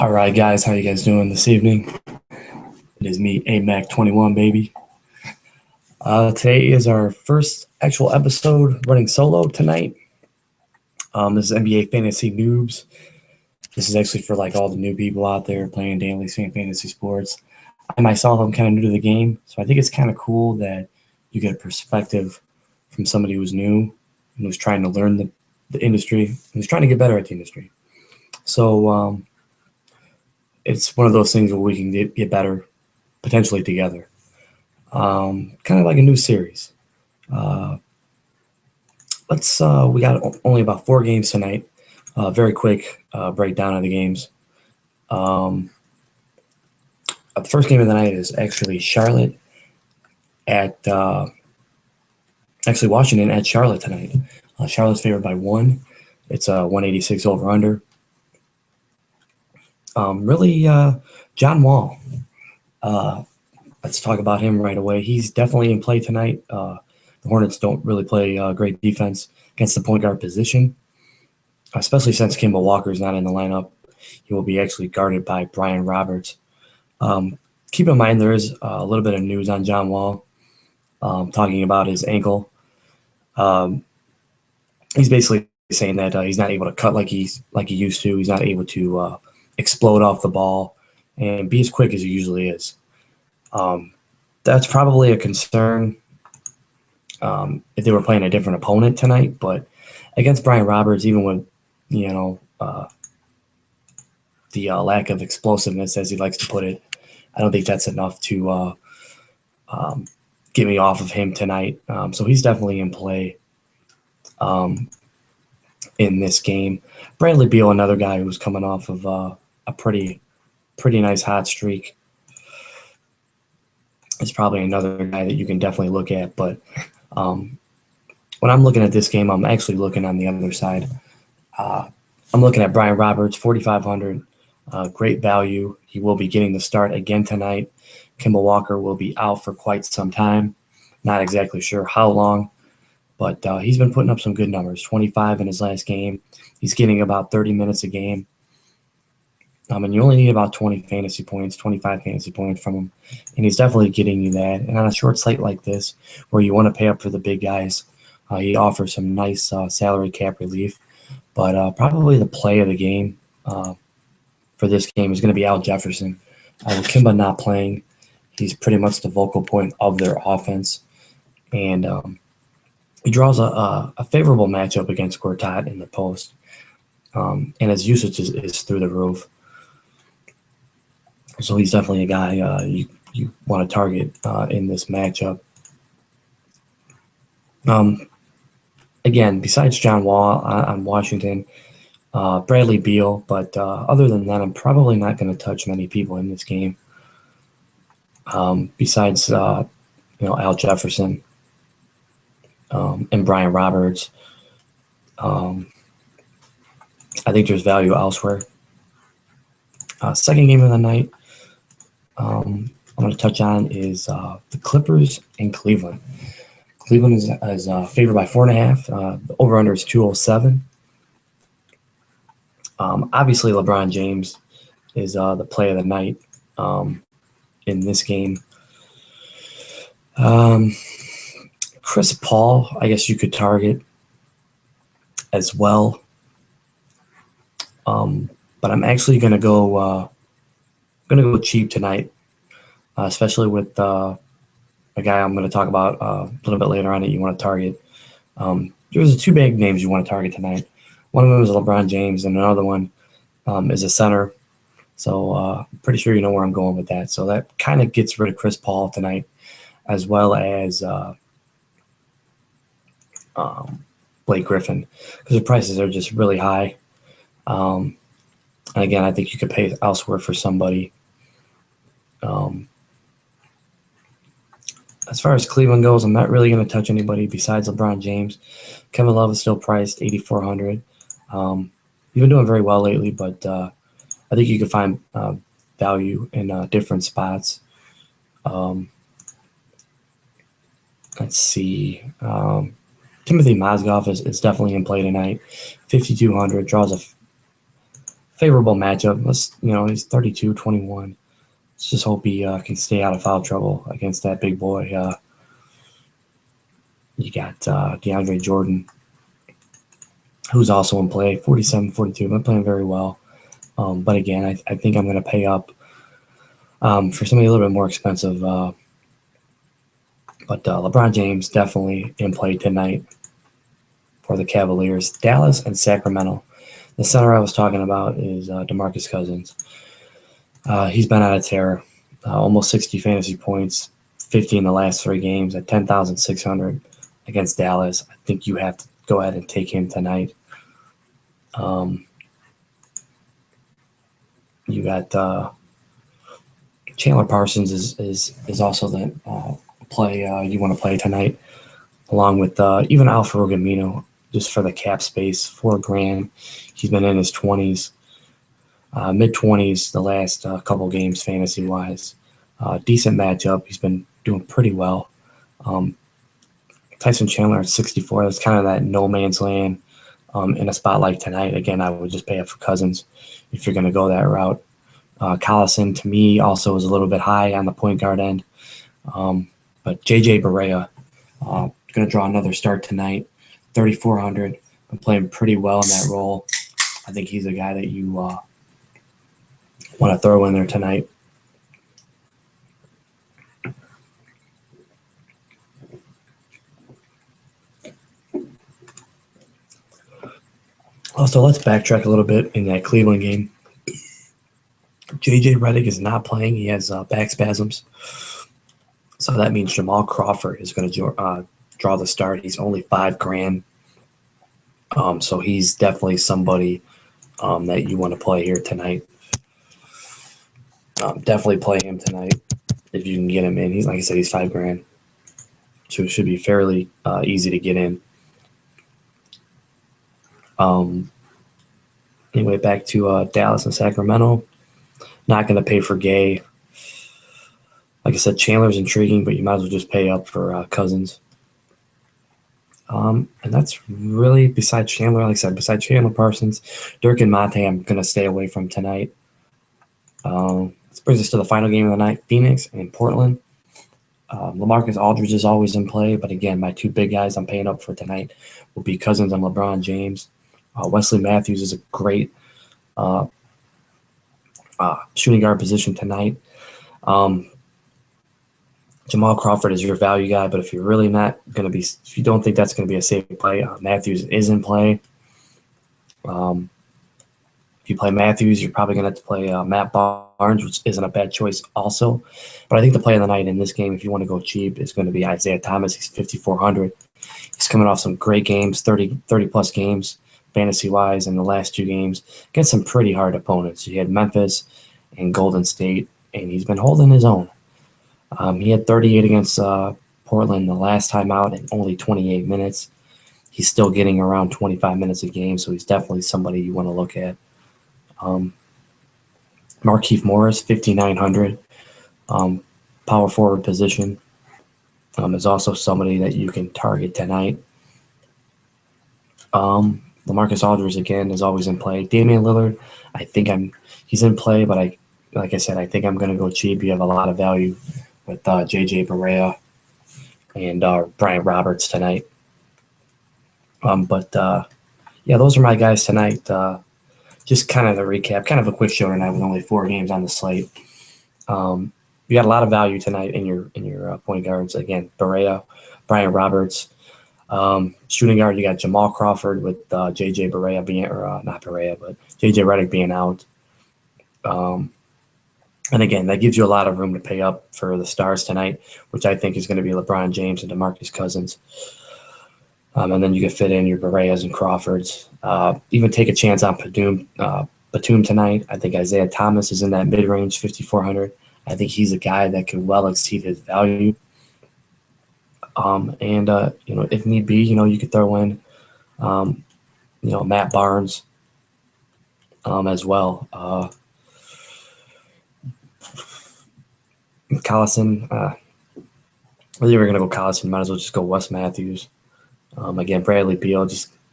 All right, guys, how you guys doing this evening? It is me, AMAC21, baby. Today is our first actual episode running solo tonight. This is NBA Fantasy Noobs. This is actually for like all the new people out there playing daily fantasy sports. I myself, I'm kind of new to the game, so I think it's kind of cool that you get a perspective from somebody who's new and who's trying to learn the industry and who's trying to get better at the industry. So it's one of those things where we can get better potentially together. Kind of like a new series. We got only about 4 games tonight. Very quick breakdown of the games. The first game of the night is actually Charlotte at Washington at Charlotte tonight. Charlotte's favored by 1. It's a 186 over under. John Wall. Let's talk about him right away. He's definitely in play tonight. The Hornets don't really play great defense against the point guard position, especially since Kemba Walker's not in the lineup. He will be actually guarded by Brian Roberts. Keep in mind there is a little bit of news on John Wall talking about his ankle. He's basically saying that he's not able to cut like he used to. He's not able to explode off the ball and be as quick as he usually is. That's probably a concern if they were playing a different opponent tonight. But against Brian Roberts, even with the lack of explosiveness, as he likes to put it, I don't think that's enough to get me off of him tonight. So he's definitely in play in this game. Bradley Beal, another guy who's coming off of a pretty nice hot streak. It's probably another guy that you can definitely look at. But when I'm looking at this game, I'm actually looking on the other side. I'm looking at Brian Roberts, 4,500, great value. He will be getting the start again tonight. Kemba Walker will be out for quite some time. Not exactly sure how long, but he's been putting up some good numbers, 25 in his last game. He's getting about 30 minutes a game. And you only need about 25 fantasy points from him. And he's definitely getting you that. And on a short slate like this, where you want to pay up for the big guys, he offers some nice salary cap relief. But probably the play of the game for this game is going to be Al Jefferson. With Kemba not playing, he's pretty much the focal point of their offense. And he draws a favorable matchup against Gortat in the post. And his usage is through the roof. So he's definitely a guy you want to target in this matchup. Again, besides John Wall on Washington, Bradley Beal, but other than that, I'm probably not going to touch many people in this game. Besides Al Jefferson and Brian Roberts, I think there's value elsewhere. Second game of the night I'm going to touch on is the Clippers and Cleveland. Cleveland is favored by 4.5. The over-under is 207. Obviously, LeBron James is the play of the night in this game. Chris Paul, I guess you could target as well. But I'm actually going to go cheap tonight, especially with a guy I'm going to talk about a little bit later on that you want to target. There's 2 big names you want to target tonight. One of them is LeBron James, and another one is a center. So I'm pretty sure you know where I'm going with that. So that kind of gets rid of Chris Paul tonight, as well as Blake Griffin, because the prices are just really high. And again, I think you could pay elsewhere for somebody. As far as Cleveland goes, I'm not really going to touch anybody besides LeBron James. Kevin Love is still priced 8,400. He's been doing very well lately, but I think you can find value in different spots. Let's see. Timothy Mozgov is definitely in play tonight. 5,200, draws a favorable matchup. He's 32-21. Let's just hope he can stay out of foul trouble against that big boy. You got DeAndre Jordan, who's also in play, 47-42, but playing very well. But again, I think I'm going to pay up for somebody a little bit more expensive. But LeBron James definitely in play tonight for the Cavaliers. Dallas and Sacramento. The center I was talking about is DeMarcus Cousins. He's been on a tear, almost 60 fantasy points, 50 in the last 3 games at 10,600 against Dallas. I think you have to go ahead and take him tonight. You got Chandler Parsons is also the play you want to play tonight, along with even Alfredo Gamino, just for the cap space, $4,000. He's been in his 20s, mid-20s the last couple games fantasy wise. Decent matchup. He's been doing pretty well. Tyson Chandler at 64. That's kind of that no man's land in a spot like tonight. Again, I would just pay up for Cousins if you're going to go that route. Collison, to me, also is a little bit high on the point guard end. But J.J. Barea, going to draw another start tonight, 3,400. I'm playing pretty well in that role. I think he's a guy that you want to throw in there tonight. Also, let's backtrack a little bit in that Cleveland game. J.J. Redick is not playing. He has back spasms. So that means Jamal Crawford is going to draw the start. He's only $5,000. So he's definitely somebody that you want to play here tonight. Definitely play him tonight if you can get him in. He's, like I said, he's $5,000. So it should be fairly easy to get in. Anyway, back to Dallas and Sacramento. Not going to pay for Gay. Like I said, Chandler's intriguing, but you might as well just pay up for Cousins. And that's really, besides Chandler, like I said, besides Chandler Parsons, Dirk and Monte, I'm going to stay away from tonight. This brings us to the final game of the night, Phoenix and Portland. LaMarcus Aldridge is always in play, but again, my 2 big guys I'm paying up for tonight will be Cousins and LeBron James. Wesley Matthews is a great shooting guard position tonight. Jamal Crawford is your value guy, but if you're really not going to be, if you don't think that's going to be a safe play, Matthews is in play. If you play Matthews, you're probably going to have to play Matt Barnes, which isn't a bad choice also. But I think the play of the night in this game, if you want to go cheap, is going to be Isaiah Thomas. He's 5,400. He's coming off some great games, 30-plus games fantasy-wise in the last 2 games against some pretty hard opponents. He had Memphis and Golden State, and he's been holding his own. He had 38 against Portland the last time out in only 28 minutes. He's still getting around 25 minutes a game, so he's definitely somebody you want to look at. Markieff Morris, 5,900, power forward position, is also somebody that you can target tonight. LaMarcus Aldridge, again, is always in play. Damian Lillard, he's in play, but like I said, I think I'm going to go cheap. You have a lot of value with J.J. Barea and Brian Roberts tonight. Yeah, those are my guys tonight. Just kind of a recap, kind of a quick show tonight with only 4 games on the slate. You got a lot of value tonight in your point guards. Again, Barea, Brian Roberts. Shooting guard, you got Jamal Crawford with J.J. Barea being, or not Barea, but J.J. Redick being out. And again, that gives you a lot of room to pay up for the stars tonight, which I think is going to be LeBron James and DeMarcus Cousins. And then you can fit in your Bareas and Crawfords. Even take a chance on Batum tonight. I think Isaiah Thomas is in that mid-range, 5,400. I think he's a guy that could well exceed his value. If need be, you could throw in, Matt Barnes as well. Collison, whether you're going to go Collison, you might as well just go Wes Matthews. Again, Bradley Beal,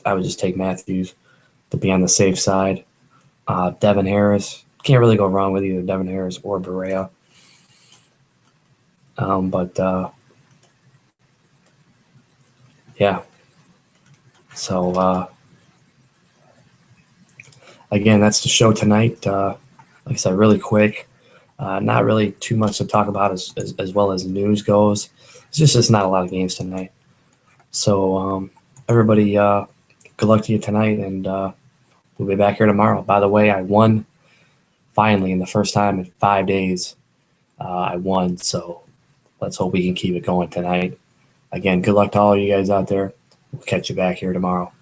I would just take Matthews to be on the safe side. Devin Harris. Can't really go wrong with either Devin Harris or Berea. But yeah. So again, that's the show tonight. Like I said, really quick. Not really too much to talk about as well as news goes. It's just not a lot of games tonight. So everybody, good luck to you tonight, and we'll be back here tomorrow. By the way, I won finally in the first time in 5 days. I won, so let's hope we can keep it going tonight. Again, good luck to all you guys out there. We'll catch you back here tomorrow.